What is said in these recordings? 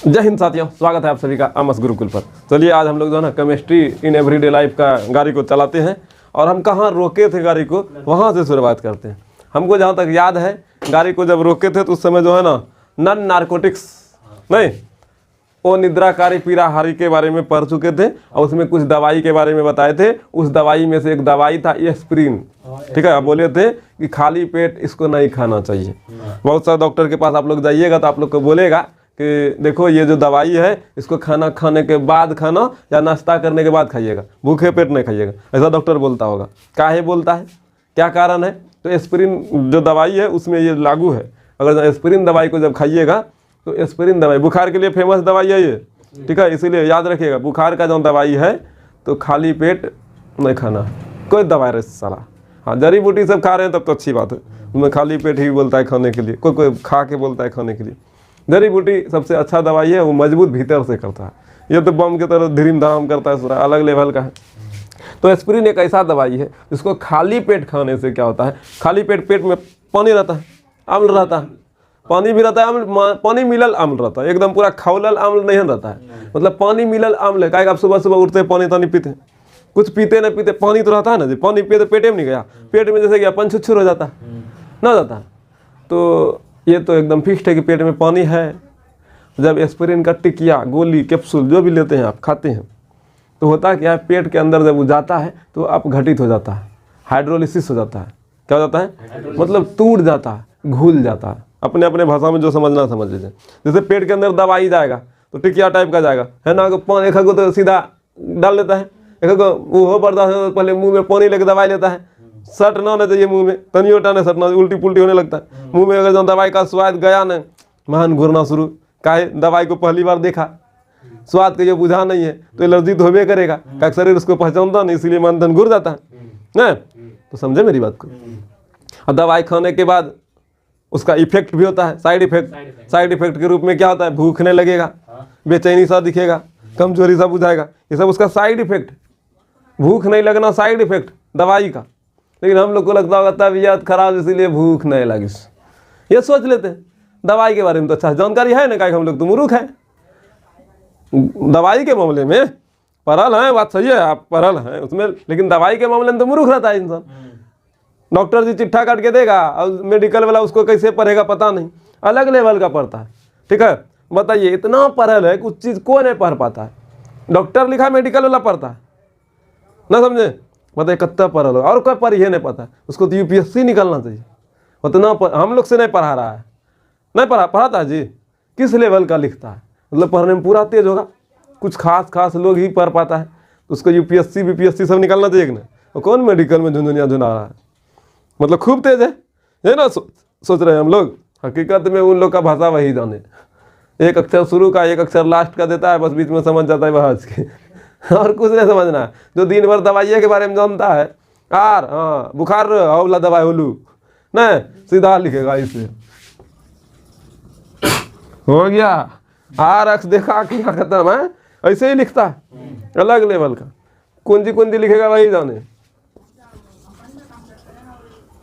जय हिंद साथियों, स्वागत है आप सभी का आमस गुरुकुल पर। चलिए आज हम लोग जो है ना केमिस्ट्री इन एवरीडे लाइफ का गाड़ी को चलाते हैं और हम कहाँ रोके थे गाड़ी को वहाँ से शुरुआत करते हैं। हमको जहाँ तक याद है गाड़ी को जब रोके थे तो उस समय जो है ना नन नारकोटिक्स नहीं वो निद्राकारी पीड़ाहारी के बारे में पढ़ चुके थे और उसमें कुछ दवाई के बारे में बताए थे। उस दवाई में से एक दवाई था एस्पिरिन। ठीक है, आप बोले थे कि खाली पेट इसको नहीं खाना चाहिए। बहुत सारे डॉक्टर के पास आप लोग जाइएगा तो आप लोग को बोलेगा कि देखो ये जो दवाई है इसको खाना खाने के बाद खाना या नाश्ता करने के बाद खाइएगा, भूखे पेट नहीं खाइएगा, ऐसा डॉक्टर बोलता होगा। काहे बोलता है, क्या कारण है? तो एस्पिरिन जो दवाई है उसमें ये लागू है। अगर एस्पिरिन दवाई को जब खाइएगा तो एस्पिरिन दवाई बुखार के लिए फेमस दवाई है ये, ठीक है, इसीलिए याद रखिएगा बुखार का जो दवाई है तो खाली पेट नहीं खाना है। कोई दवाई रहे साला, हाँ जड़ी बूटी सब खा रहे हैं तब तो अच्छी बात है, उसमें खाली पेट ही बोलता है खाने के लिए, कोई कोई खा के बोलता है खाने के लिए। जड़ी बूटी सबसे अच्छा दवाई है, वो मजबूत भीतर से करता है, ये तो बम की तरह धीम धाम करता है, पूरा अलग लेवल का है। तो एस्पिरिन एक ऐसा दवाई है जिसको खाली पेट खाने से क्या होता है, खाली पेट में पानी रहता है, अम्ल रहता है, पानी भी रहता है, अम्ल पानी मिलल अम्ल रहता है, एकदम पूरा खौलल अम्ल नहीं रहता है, मतलब पानी मिलल अम्ल है। क्या आप सुबह सुबह उठते हैं पानी तानी पीते हैं, कुछ पीते न पीते पानी तो रहता है ना जी, पानी पिए तो पेटे में नहीं गया, पेट में जैसे गया पंचुच्छुर हो जाता है ना जाता है। तो ये तो एकदम फिक्स्ड है कि पेट में पानी है। जब एस्पिरिन का टिकिया गोली कैप्सूल जो भी लेते हैं आप खाते हैं तो होता है क्या है, पेट के अंदर जब वो जाता है तो आप घटित हो जाता है, हाइड्रोलिसिस हो जाता है। क्या हो जाता है, मतलब टूट जाता है, घुल जाता है। अपने अपने भाषा में जो समझना समझ लीजिए। जैसे पेट के अंदर दवाई जाएगा तो टिकिया टाइप का जाएगा, है ना, पानी एक को तो सीधा डाल लेता है, एक को वो बर्दाश्त पहले मुंह में पानी लेके दवाई लेता है, सट ना होना चाहिए मुंह में, तनियो टाने सटना, उल्टी पुल्टी होने लगता है मुंह में। अगर जो दवाई का स्वाद गया न महान घूरना शुरू, काहे दवाई को पहली बार देखा, स्वाद के जो बुझा नहीं है तो एलर्जी तो होबे करेगा, का शरीर उसको पहचानता नहीं, इसीलिए मन धन घूर जाता है ना। तो समझे मेरी बात को। और दवाई खाने के बाद उसका इफेक्ट भी होता है, साइड इफेक्ट। साइड इफेक्ट के रूप में क्या होता है, भूखने लगेगा, बेचैनी सा दिखेगा, कमजोरी सा बुझाएगा, ये सब उसका साइड इफेक्ट। भूख नहीं लगना साइड इफेक्ट दवाई का। लेकिन हम लोग को लगता होगा तबीयत खराब इसीलिए भूख नहीं लगी, ये सोच लेते हैं। दवाई के बारे में तो अच्छा जानकारी है ना, क्या हम लोग तो मूर्ख हैं दवाई के मामले में, पढ़ल हैं, बात सही है, आप पढ़ल हैं उसमें, लेकिन दवाई के मामले में तो मूर्ख रहता है इंसान। डॉक्टर जी चिट्ठा काट के देगा और मेडिकल वाला उसको कैसे पढ़ेगा पता नहीं, अलग लेवल का पढ़ता है। ठीक है, बताइए इतना पढ़ल है कुछ चीज़ को नहीं पढ़ पाता है, डॉक्टर लिखा मेडिकल वाला पढ़ता है ना, समझे। बताइए कितना पढ़ल हो और कोई पढ़ ही नहीं पाता, उसको तो यूपीएससी निकलना चाहिए, उतना हम लोग से नहीं पढ़ा रहा है, नहीं पढ़ाता है जी, किस लेवल का लिखता है, मतलब पढ़ने में पूरा तेज होगा, कुछ खास लोग ही पढ़ पाता है, तो उसको यूपीएससी बीपीएससी सब निकलना चाहिए कि नहीं। और कौन मेडिकल में झुंझुनिया झुना रहा है, मतलब खूब तेज है ना, सोच रहे हैं हम लोग। हकीकत में उन लोग का भाषा वही जाने, एक अक्षर शुरू का एक अक्षर लास्ट का देता है, बस बीच में समझ जाता है बहस के और कुछ नहीं समझना है। जो दिन भर दवाइयों के बारे में जानता है, यार हाँ बुखार हौला दवाई होलू नहीं, सीधा लिखेगा इसे, हो गया आर अक्स देखा क्या खत्म है, ऐसे ही लिखता है, अलग लेवल का। कुंजी लिखेगा वही जाने,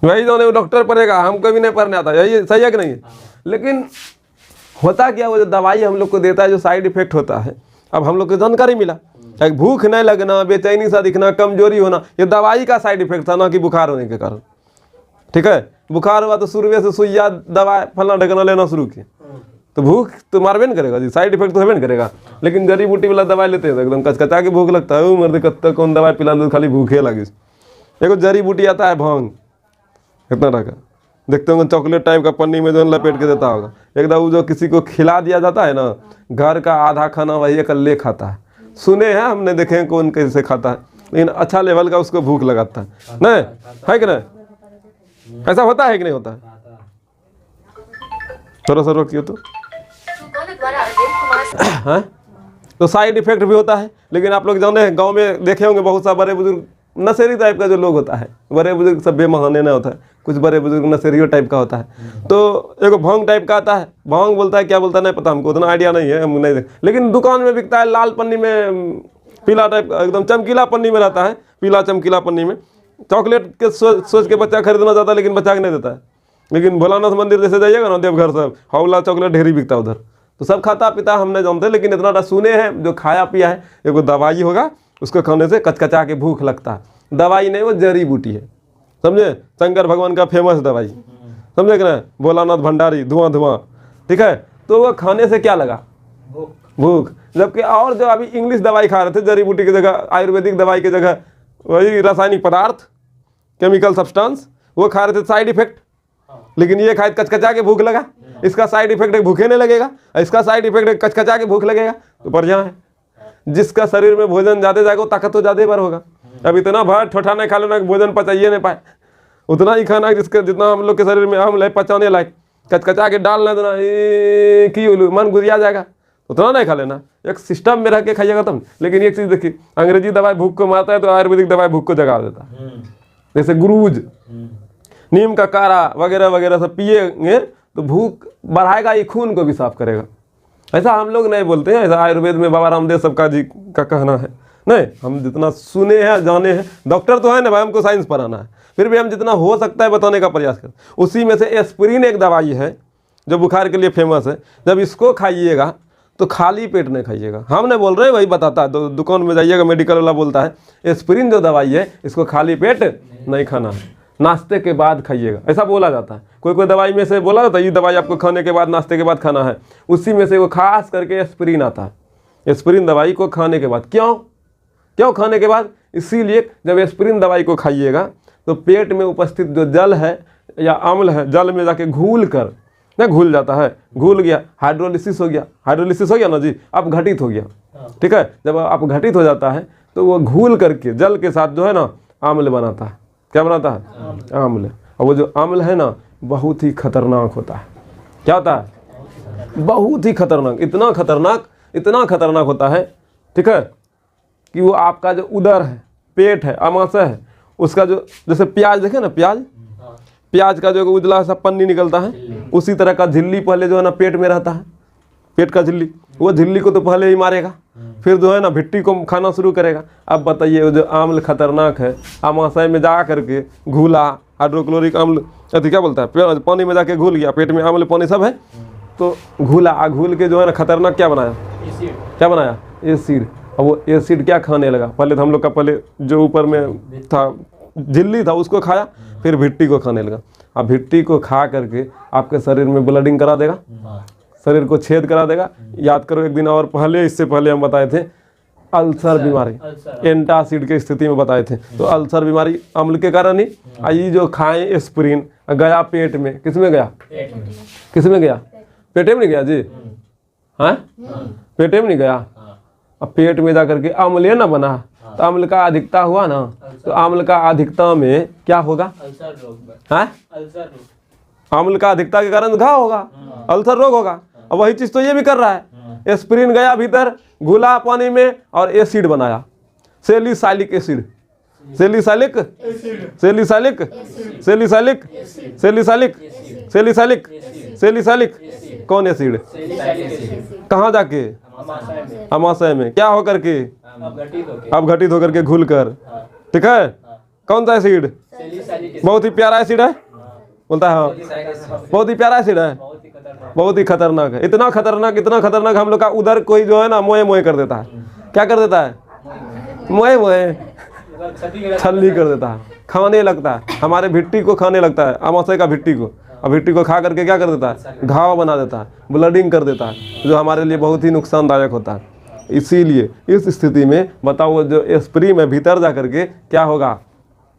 वही जाने, वो डॉक्टर पढ़ेगा, हमको भी नहीं पढ़ने आता, यही सही है कि नहीं। लेकिन होता क्या, वो जो दवाई हम लोग को देता है जो साइड इफेक्ट होता है, अब हम लोग को जानकारी मिला, भूख नहीं लगना, बेचैनी सा दिखना, कमजोरी होना, ये दवाई का साइड इफेक्ट था, ना कि बुखार होने के कारण। ठीक है, बुखार हुआ तो शुरू से सुइया दवा फलना ढकना लेना शुरू किए तो भूख तो मारबे न करेगा जी, साइड इफेक्ट तो होबे न करेगा। लेकिन जड़ी बूटी वाला दवाई लेते हैं तो एकदम कचकचा के भूख लगता है, मर्द कत्ता कौन दवाई पिला दो खाली भूखे लगे। एगो जड़ी बूटी आता है भांग, कितना टाका देखते होंगे, चॉकलेट टाइप का पन्नी में जो लपेट के देता होगा, एकदम वो जो किसी को खिला दिया जाता है ना, घर का आधा खाना वही अकेले खाता है। सुने हैं, हमने देखे हैं कौन कैसे खाता है, लेकिन अच्छा लेवल का उसको भूख लगाता है, नहीं है कि नहीं, ऐसा होता है कि नहीं होता है। थोड़ा सा रोकिए तो हाँ, तो साइड इफेक्ट भी होता है। लेकिन आप लोग जाने हैं गांव में देखे होंगे बहुत सा बड़े बुजुर्ग नशेरी टाइप का जो लोग होता है, बड़े बुजुर्ग सब बेमहाने ना होता है, कुछ बड़े बुजुर्ग नशेरियो टाइप का होता है। तो एक भांग टाइप का आता है, भांग बोलता है क्या बोलता है नहीं पता, हमको उतना आइडिया नहीं है, हम नहीं देख, लेकिन दुकान में बिकता है लाल पन्नी में, पीला टाइप एकदम चमकीला पन्नी में रहता है, पीला चमकीला पन्नी में। चॉकलेट के सोच के बच्चा खरीदना चाहता है लेकिन बच्चा के नहीं देता है। लेकिन भोलानाथ मंदिर जैसे जाइएगा ना देवघर सब, हौला चॉकलेट ढेरी बिकता है उधर, तो सब खाता पीता हमने जानते, लेकिन इतना सुने हैं जो खाया पिया है। एक दवाई होगा, उसको खाने से कचकचा के भूख लगता है। दवाई नहीं, वो जड़ी बूटी है, समझे। शंकर भगवान का फेमस दवाई, समझे कि ना, भोलानाथ भंडारी, धुआं धुआं, ठीक है। तो वो खाने से क्या लगा? भूख। जबकि और जो अभी इंग्लिश दवाई खा रहे थे, जड़ी बूटी की जगह, आयुर्वेदिक दवाई की जगह वही रासायनिक पदार्थ, केमिकल सब्सटेंस, वो खा रहे थे, साइड इफेक्ट। लेकिन ये खाए कचकचा के भूख लगा। इसका साइड इफेक्ट है भूखे नहीं लगेगा, इसका साइड इफेक्ट है कचकचा के भूख लगेगा। तो बढ़िया है। जिसका शरीर में भोजन ज़्यादा जाएगा, ताकत तो ज़्यादा बार होगा। अब इतना भार ठोठा नहीं खा लेना कि भोजन पचाइए नहीं पाए, उतना ही खाना जिसके जितना हम लोग के शरीर में अम्ल है पचाने लायक। कचकचा के डाल ना देना कि मन गुरिया जाएगा, उतना नहीं खा लेना। एक सिस्टम में रह के खाइएगा तब। लेकिन एक चीज़ देखिए, अंग्रेजी दवाई भूख को मारता है, तो आयुर्वेदिक दवाई भूख को जगा देता है। जैसे गुरूज, नीम का काढ़ा वगैरह वगैरह सब पिएंगे तो भूख बढ़ाएगा, ये खून को भी साफ करेगा। ऐसा हम लोग नहीं बोलते हैं, ऐसा आयुर्वेद में बाबा रामदेव सबका जी का कहना है। नहीं, हम जितना सुने हैं जाने हैं, डॉक्टर तो है ना भाई, हमको साइंस पढ़ाना है, फिर भी हम जितना हो सकता है बताने का प्रयास करें। उसी में से एस्पिरिन एक दवाई है जो बुखार के लिए फेमस है। जब इसको खाइएगा तो खाली पेट नहीं खाइएगा। हम नहीं बोल रहे हैं, वही बताता है। दुकान में जाइएगा, मेडिकल वाला बोलता है एस्पिरिन जो दवाई है इसको खाली पेट नहीं खाना है, नाश्ते के बाद खाइएगा, ऐसा बोला जाता है। कोई कोई दवाई में से बोला जाता है ये दवाई आपको खाने के बाद, नाश्ते के बाद खाना है। उसी में से वो खास करके एस्पिरिन आता है। एस्पिरिन दवाई को खाने के बाद, क्यों खाने के बाद? इसीलिए जब एस्पिरिन दवाई को खाइएगा तो पेट में उपस्थित जो जल है या अम्ल है, जल में जाके घुल कर ना, घुल जाता है, घुल गया, हाइड्रोलिसिस हो गया ना जी, अब घटित हो गया, ठीक है। जब आप घटित हो जाता है तो वो घुल करके जल के साथ जो है ना अम्ल बनाता है। क्या बनाता है? अम्ल। और वो जो अम्ल है ना बहुत ही खतरनाक होता है। क्या होता है? बहुत ही खतरनाक, इतना खतरनाक होता है, ठीक है, कि वो आपका जो उदर है, पेट है, आमाशय है, उसका जो, जैसे प्याज देखे ना, प्याज का जो उजला सा पन्नी निकलता है, उसी तरह का झिल्ली पहले जो है ना पेट में रहता है, पेट का झिल्ली। वो झिल्ली को तो पहले ही मारेगा, फिर जो है ना भिट्टी को खाना शुरू करेगा। अब बताइए, वो जो अम्ल खतरनाक है, आमाशय में जा करके घुला, हाइड्रोक्लोरिक अम्ल, अति क्या बोलता है, पानी में जाके घुल गया, पेट में अम्ल पानी सब है, तो घुला, घुल के जो है ना खतरनाक क्या बनाया? एसिड। और वो एसिड क्या खाने लगा? पहले तो हम लोग का पहले जो ऊपर में था झिल्ली था उसको खाया, फिर भिट्टी को खाने लगा। अब भिट्टी को खा करके आपके शरीर में ब्लडिंग करा देगा, शरीर को छेद करा देगा। याद करो एक दिन और पहले, इससे पहले हम बताए थे अल्सर बीमारी, एंटासिड की स्थिति में बताए थे। तो अल्सर बीमारी अम्ल के कारण ही। ये जो खाएं एस्पिरिन गया पेट में, किस में गया? पेटे में नहीं गया जी, हाँ, पेटे में नहीं गया। अब पेट में जा करके अम्ल ना बना, तो अम्ल का अधिकता हुआ ना, तो अम्ल का अधिकता में क्या होगा? अम्ल का अधिकता के कारण घाव होगा, अल्सर रोग होगा। और वही चीज तो ये भी कर रहा है। एस्पिरिन गया भीतर, घुला पानी में और एसिड बनाया, सैलिसाइलिक एसिड, सैलिसाइलिक कौन एसिड? कहाँ जाके? आमाशय में। क्या होकर के? अब घटित होकर के घुल कर, ठीक है। कौन सा एसिड? बहुत ही प्यारा एसिड है, बोलता है हाँ, बहुत ही प्यारा एसिड है, बहुत ही खतरनाक है। इतना खतरनाक हम लोग का उधर कोई जो है ना मोए कर देता है। क्या कर देता है? मोए छल्ली कर देता है, खाने लगता है, हमारे भिट्टी को खाने लगता है, आमाशय का भिट्टी को। और भिट्टी को खा करके क्या कर देता है? घाव बना देता है, ब्लडिंग कर देता है, जो हमारे लिए बहुत ही नुकसानदायक होता है। इसीलिए इस स्थिति में बताओ, जो एस्पिरिन में भीतर जा करके क्या होगा?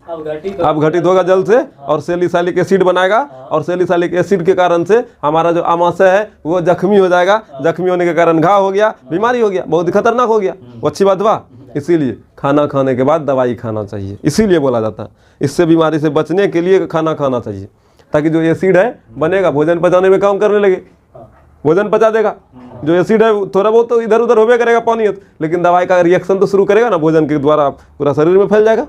अब घटित होगा जल से, और सैलिसाइलिक एसिड बनाएगा, और सैलिसाइलिक एसिड के कारण से हमारा जो आमाशय है वो जख्मी हो जाएगा। जख्मी होने के कारण घाव हो गया, बीमारी हो गया, बहुत ही खतरनाक हो गया। वो अच्छी बात हुआ। इसीलिए खाना खाने के बाद दवाई खाना चाहिए, इसीलिए बोला जाता है। इससे बीमारी से बचने के लिए खाना खाना चाहिए, ताकि जो एसिड है बनेगा, भोजन पचाने में काम करने लगे, भोजन पचा देगा। जो एसिड है थोड़ा बहुत तो इधर उधर होबे करेगा पानी, लेकिन दवाई का रिएक्शन तो शुरू करेगा ना, भोजन के द्वारा पूरा शरीर में फैल जाएगा।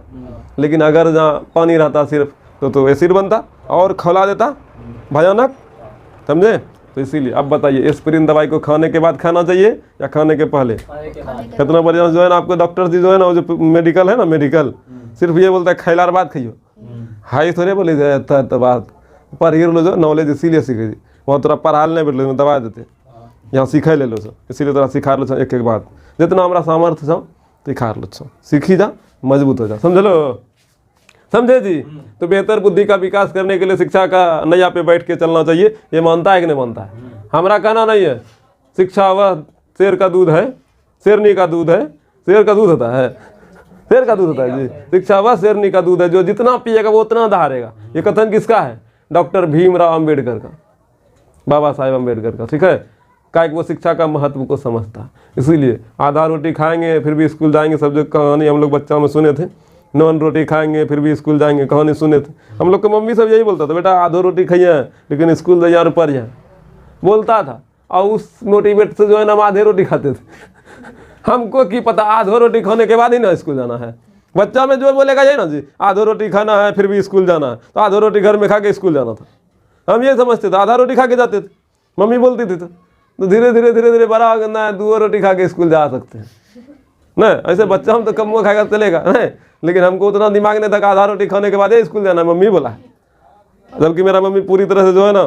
लेकिन अगर जहाँ पानी रहता सिर्फ तो एसिड बनता और खौला देता, भयानक, समझे। तो इसीलिए अब बताइए, एस्पिरिन दवाई को खाने के बाद खाना चाहिए या खाने के पहले? कितना बढ़िया जो है ना, आपको डॉक्टर जी जो है ना, जो मेडिकल है ना, मेडिकल सिर्फ ये बोलता है खैलार बाद खाइयो, हाई थोड़े बोले जाता बात पर लो जो नॉलेज इसीलिए सीखे जी, वहाँ थोड़ा पढ़ाल नहीं बैठ दवा देते। यहाँ सीखे ले लो सब, इसीलिए तोरा सिखा लो एक एक बात, जितना हमारा सामर्थ्य छो सिखा लो छो, सीखी जा, मजबूत हो जा, समझ लो, समझे जी। तो बेहतर बुद्धि का विकास करने के लिए शिक्षा का नैया पे बैठ के चलना चाहिए। ये मानता है कि नहीं मानता है? हमारा कहना नहीं है शिक्षा वह शेर का दूध है, शेरनी का दूध है, शेर का दूध होता है, शेर का दूध होता है जी। शिक्षा वह शेरनी का दूध है, जो जितना पिएगा वो उतना धारेगा। ये कथन किसका है? डॉक्टर भीमराव अम्बेडकर का, बाबा साहेब अम्बेडकर का, ठीक है। क्या वो शिक्षा का महत्व को समझता है, इसीलिए आधा रोटी खाएंगे फिर भी स्कूल जाएंगे। सब जो कहानी हम लोग बच्चा में सुने थे, नॉन रोटी खाएंगे फिर भी स्कूल जाएंगे, कहानी सुने थे हम लोग को। मम्मी सब यही बोलता था, बेटा आधो रोटी खाइए लेकिन स्कूल जाइए और पढ़िए, बोलता था। और उस मोटिवेट से जो है ना हम आधे रोटी खाते थे। हमको की पता आधो रोटी खाने के बाद ही ना स्कूल जाना है। बच्चा में जो बोलेगा यही ना जी, आधो रोटी खाना है फिर भी स्कूल जाना है, तो आधो रोटी घर में खा के स्कूल जाना था। हम ये समझते थे आधा रोटी खा के जाते थे, मम्मी बोलती थी तो धीरे धीरे धीरे धीरे बड़ा हो गया, दो रोटी खा के स्कूल जा सकते हैं ना। ऐसे बच्चा हम तो कम वो खाएगा चलेगा नहीं, लेकिन हमको उतना दिमाग नहीं था कि आधा रोटी खाने के बाद ही स्कूल जाना, मम्मी बोला। जबकि मेरा मम्मी पूरी तरह से जो है ना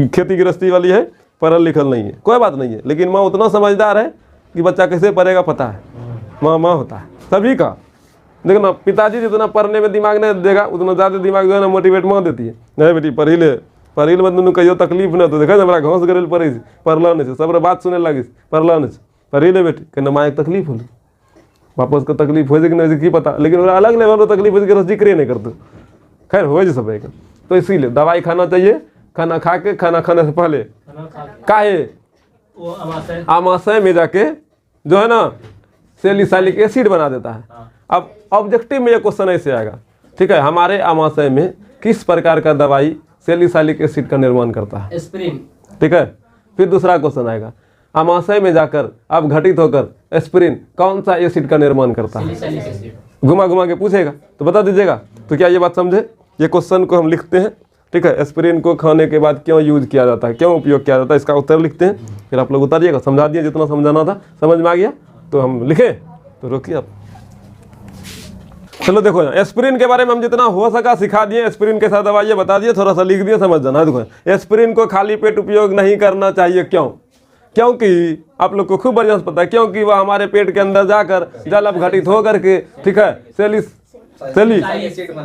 खेती गृहस्थी वाली है, पढ़ल लिखल नहीं है, कोई बात नहीं है, लेकिन माँ उतना समझदार है कि बच्चा कैसे पढ़ेगा पता है। माँ होता है सभी का। देखो ना, पिताजी जितना पढ़ने में दिमाग नहीं देगा उतना ज़्यादा दिमाग जो है ना मोटिवेट माँ देती है। नहीं बेटी पढ़ी ले मत, तुम कहियो तकलीफ न तो देखा हमारा घास गरे पड़े पढ़ला नहीं से, सब बात सुने लगी पढ़ला नहीं, पढ़ी ले बेटी कहना माँ एक तकलीफ होली, वापस को तकलीफ हो कि नहीं पता, लेकिन अलग लेवल तकलीफ हो जिक्र नहीं करते। खैर हो सब एक। तो इसीलिए दवाई खाना चाहिए, खाना खा के, खाना खाने से पहले काहे आमाशय में जाके जो है ना सैलिसाइलिक एसिड बना देता है। अब ऑब्जेक्टिव में ये क्वेश्चन ऐसे आएगा, ठीक है, हमारे आमाशय में किस प्रकार का दवाई सैलिसाइलिक एसिड का निर्माण करता है? एस्पिरिन, ठीक है। फिर दूसरा क्वेश्चन आएगा, आमाशय में जाकर अब घटित होकर एस्पिरिन कौन सा एसिड का निर्माण करता है? घुमा घुमा के पूछेगा तो बता दीजिएगा। तो क्या ये बात समझे? ये क्वेश्चन को हम लिखते हैं, ठीक है। एस्पिरिन को खाने के बाद क्यों यूज किया जाता है, क्यों उपयोग किया जाता है, इसका उत्तर लिखते हैं। फिर आप लोग उतारिएगा, समझा दिए जितना समझाना था, समझ में आ गया तो हम लिखे। तो रोकिए आप, चलो देखो एस्पिरिन के बारे में हम जितना हो सका सिखा दिए। एस्पिरिन के साथ दवाई बता दिए, थोड़ा सा लिख दिए, समझ जाना। देखो एस्पिरिन को खाली पेट उपयोग नहीं करना चाहिए। क्यों? क्योंकि आप लोग को खूब बढ़िया से पता है, क्योंकि वह हमारे पेट के अंदर जाकर जल अपघटित होकर के, ठीक है,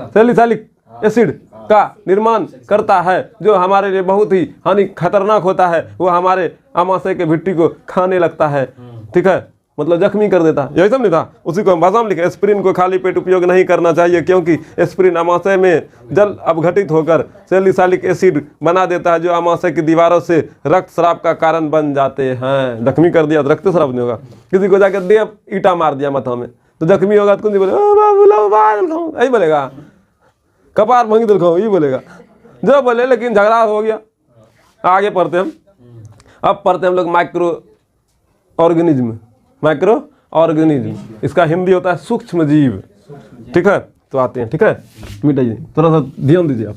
सैलिसाइलिक एसिड का निर्माण करता है, जो हमारे लिए बहुत ही हानि खतरनाक होता है। वो हमारे आमाशय के भिट्टी को खाने लगता है, ठीक है, मतलब जख्मी कर देता है। यही सब नहीं था, उसी को हम भाषा में लिखे। एस्पिरिन को खाली पेट उपयोग नहीं करना चाहिए, क्योंकि एस्पिरिन आमाशय में जल अपघटित होकर सैलिसाइलिक एसिड बना देता है, जो आमाशय की दीवारों से रक्त स्राव का कारण बन जाते हैं। जख्मी कर दिया तो रक्त स्राव नहीं होगा। किसी को जाकर दे ईटा मार दिया माथा में तो जख्मी होगा तो कौन बोले यही बोलेगा, कपार भंगी दिल खाओ ये बोलेगा, जो बोले। लेकिन झगड़ा हो गया। आगे पढ़ते हम, अब पढ़ते हम लोग माइक्रो ऑर्गेनिज्म। माइक्रो ऑर्गेनिज्म इसका हिंदी होता है सूक्ष्म जीव, ठीक है। तो आते हैं, ठीक है, मिटाइए, थोड़ा सा ध्यान दीजिए आप।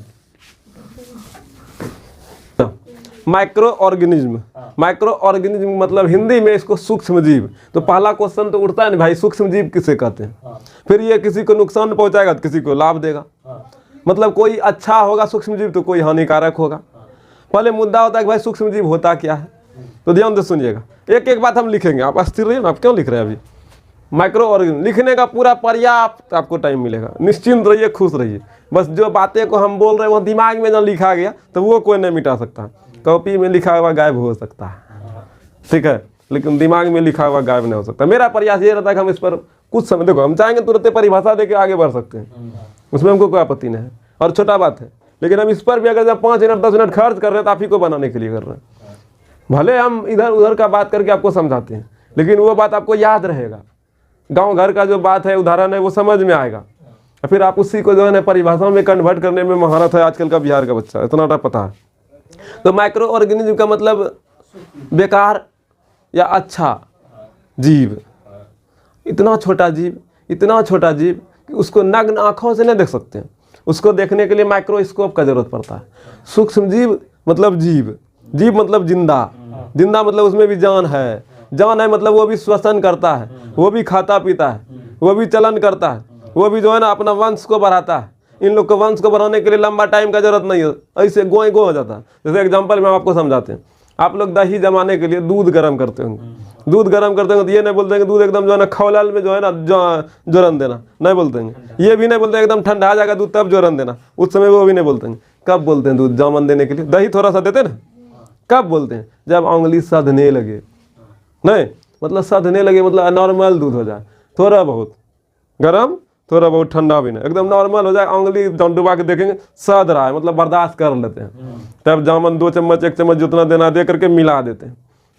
माइक्रो ऑर्गेनिज्म, माइक्रो ऑर्गेनिज्म मतलब हिंदी में इसको सूक्ष्म जीव। तो पहला क्वेश्चन तो उठता है ना भाई, सूक्ष्म जीव किसे कहते हैं? फिर ये किसी को नुकसान पहुंचाएगा तो किसी को लाभ देगा, मतलब कोई अच्छा होगा सूक्ष्म जीव तो कोई हानिकारक होगा। पहले मुद्दा होता है कि भाई सूक्ष्म जीव होता क्या है, तो ध्यान से सुनिएगा, एक एक बात हम लिखेंगे। आप अस्थिर रहिए ना, आप क्यों लिख रहे हैं अभी? माइक्रो ऑर्गेनिज्म लिखने का पूरा पर्याप्त आपको टाइम मिलेगा, निश्चिंत रहिए, खुश रहिए। बस जो बातें को हम बोल रहे हैं वो दिमाग में ना लिखा गया तो वो कोई नहीं मिटा सकता। कॉपी में लिखा हुआ गायब हो सकता है, ठीक है, लेकिन दिमाग में लिखा हुआ गायब नहीं हो सकता। मेरा प्रयास ये रहता है कि हम इस पर कुछ समय, देखो हम चाहेंगे तुरंत परिभाषा देके आगे बढ़ सकते हैं, उसमें हमको कोई आपत्ति नहीं है और छोटा बात है। लेकिन हम इस पर भी अगर जब 5 मिनट 10 मिनट खर्च कर रहे हैं तो आप ही को बनाने के लिए कर रहे हैं। भले हम इधर उधर का बात करके आपको समझाते हैं, लेकिन वो बात आपको याद रहेगा। गांव घर का जो बात है, उदाहरण है, वो समझ में आएगा। फिर आप उसी को जो है ना परिभाषा में कन्वर्ट करने में महारत है आजकल का बिहार का बच्चा, इतना पता है। तो माइक्रो ऑर्गेनिज्म का मतलब बेकार या अच्छा जीव, इतना छोटा जीव, इतना छोटा जीव कि उसको नग्न आँखों से नहीं देख सकते हैं। उसको देखने के लिए माइक्रोस्कोप का जरूरत पड़ता है। सूक्ष्म जीव मतलब जीव, जीव मतलब जिंदा, जिंदा मतलब उसमें भी जान है, जान है मतलब वो भी श्वसन करता है, वो भी खाता पीता है, वो भी चलन करता है, वो भी जो है ना अपना वंश को बढ़ाता है। इन लोग को वंश को बढ़ाने के लिए लंबा टाइम का जरूरत नहीं है, ऐसे गो हो जाता है। जैसे एग्जाम्पल में हम आपको समझाते हैं, आप लोग दही जमाने के लिए दूध गर्म करते होंगे, दूध गर्म करते होंगे तो ये नहीं बोलते हैं कि दूध एकदम जो है ना खौलाल में जो है ना जोरन देना, नहीं बोलते हैं। ये भी नहीं बोलते एकदम ठंडा आ जाएगा दूध तब जोरन देना, उस समय वो भी नहीं बोलते हैं। कब बोलते हैं दूध जामन देने के लिए? दही थोड़ा सा देते ना, कब बोलते हैं? जब उंगली सधने लगे, नहीं मतलब सधने लगे मतलब नॉर्मल दूध हो जाए, थोड़ा बहुत गर्म थोड़ा बहुत ठंडा भी नहीं, एकदम नॉर्मल हो जाए, उंगली डुबा के देखेंगे सध रहा है मतलब बर्दाश्त कर लेते हैं, तब जामन 2 चम्मच 1 चम्मच जितना देना दे करके मिला देते हैं।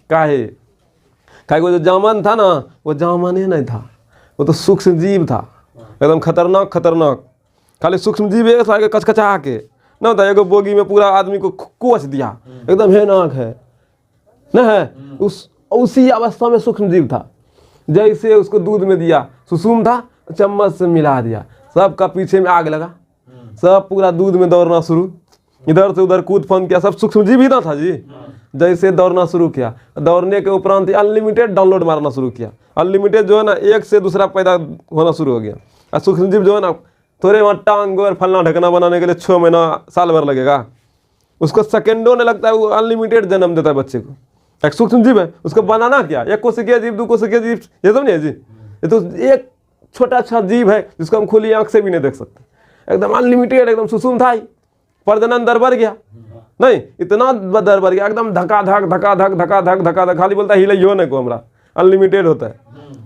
काहे वो जो जामन था ना वो जामन ही नहीं था, वो तो सूक्ष्म जीव था, एकदम खतरनाक खतरनाक। खाली सूक्ष्म जीव एक कचकचा के ना होता, एगो बोगी में पूरा आदमी को कोच दिया, एकदम हैनाक है न है। उसी अवस्था में सूक्ष्म जीव था, जैसे उसको दूध में दिया सुसुम था, चम्मच से मिला दिया, सबका पीछे में आग लगा, सब पूरा दूध में दौड़ना शुरू, इधर से उधर कूद फान किया, सब सूक्ष्म जीव ही ना था जी। जैसे दौड़ना शुरू किया, दौड़ने के उपरांत अनलिमिटेड डाउनलोड मारना शुरू किया, अनलिमिटेड जो है ना एक से दूसरा पैदा होना शुरू हो गया। और सूक्ष्म जीव जो है ना थोड़े वहाँ टांग और फलना ढकना बनाने के लिए 6 महीना साल भर लगेगा, उसको सेकेंडों में लगता है, वो अनलिमिटेड जन्म देता है बच्चे को। एक सूक्ष्म जीव है, उसको बनाना क्या, 1 कोशिकीय जीव 2 कोशिकीय जीव, ये सब नहीं है जी। ये तो एक छोटा अच्छा जीव है जिसको हम खुली आंख से भी नहीं देख सकते, एकदम अनलिमिटेड, एकदम सुसुम था ही, प्रजनन दर बढ़ गया, नहीं इतना दर बढ़ गया, एकदम धका धक धका धक धका धक धका धक, खाली बोलता है हिलइयो नहीं को हमरा, अनलिमिटेड होता है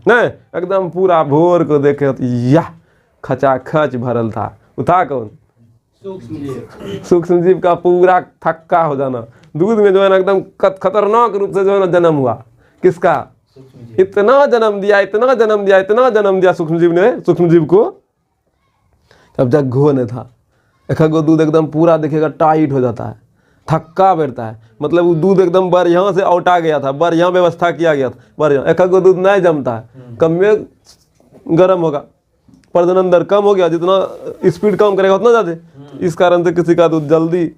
नहीं, एकदम पूरा भोर को देखे तो यह खचाखच भरल था। वो था कौन? सूक्ष्म जीव का पूरा थक्का हो जाना, दूध में जो है ना एकदम खतरनाक रूप से जो है ना जन्म हुआ। किसका? इतना जन्म दिया, इतना जन्म दिया, इतना जन्म दिया सूक्ष्म जीव ने, सूक्ष्म जीव को अब जग घो नहीं था। एक गो दूध एकदम पूरा देखेगा टाइट हो जाता है, थक्का बैठता है, मतलब वो दूध एकदम बढ़िया से औटा गया था, बढ़िया व्यवस्था किया गया था, बढ़िया। एक गो दूध नहीं जमता है, कम में गर्म होगा, प्रजनन दर कम हो गया, जितना स्पीड कम करेगा उतना ज़्यादा, इस कारण से किसी का दूध जल्दी